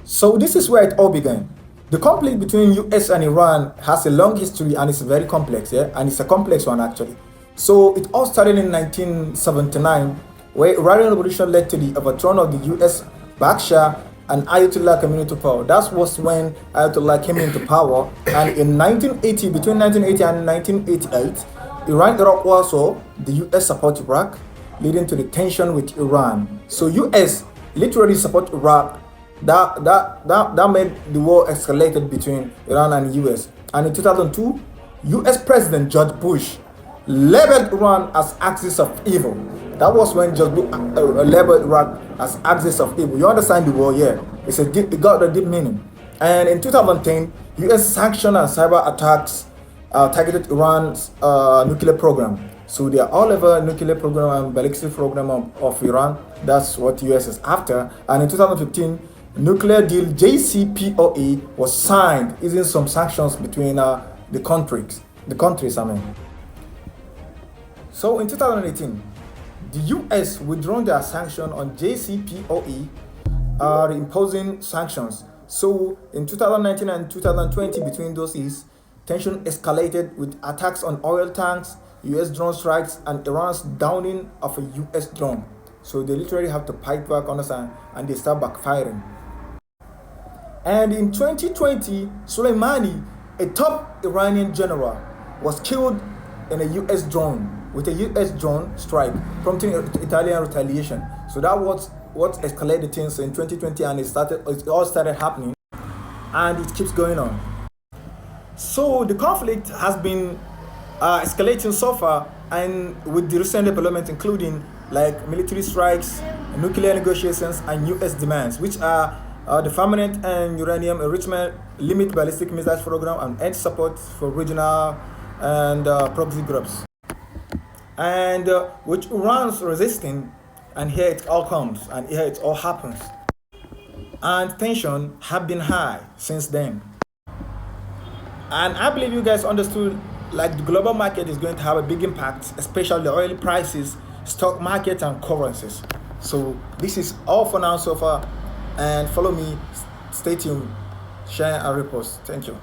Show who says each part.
Speaker 1: So this is where it all began. The conflict between US and Iran has a long history and it's very complex, yeah, and it's a complex one actually. So it all started in 1979, where Iranian revolution led to the overthrow of the US Baksha and Ayatollah community power. That was when Ayatollah came into power, and in 1980, between 1980 and 1988, Iran-Iraq war, so the US support Iraq, leading to the tension with Iran. So US literally support Iraq. That made the war escalated between Iran and US. And in 2002, US President George Bush labeled Iran as axis of evil. That was when George Bush labeled Iraq as axis of evil. You understand the war, yeah? It got a deep meaning. And in 2010, US sanctioned and cyber attacks targeted Iran's nuclear program. So they are all over nuclear program and ballistic program of Iran. That's what US is after. And in 2015, nuclear deal JCPOA was signed, easing some sanctions between the countries. So in 2018, the US withdrew their sanction on JCPOA, imposing sanctions. So in 2019 and 2020, between those years, tension escalated with attacks on oil tanks, US drone strikes, and Iran's downing of a US drone. So they literally have to fight back, understand, and they start backfiring. And in 2020, Soleimani, a top Iranian general, was killed in a US drone, with a US drone strike, prompting Italian retaliation. So that was what escalated things in 2020, and it all started happening, and it keeps going on. So the conflict has been escalating so far, and with the recent developments, including like military strikes, nuclear negotiations, and US demands, which are the permanent and uranium enrichment, limit ballistic missiles program, and end support for regional and proxy groups. And which Iran's resisting, and here it all comes, and here it all happens. And tension have been high since then. And I believe you guys understood like the global market is going to have a big impact, especially the oil prices, stock market, and currencies. So this is all for now so far. And follow me, stay tuned, share and repost. Thank you.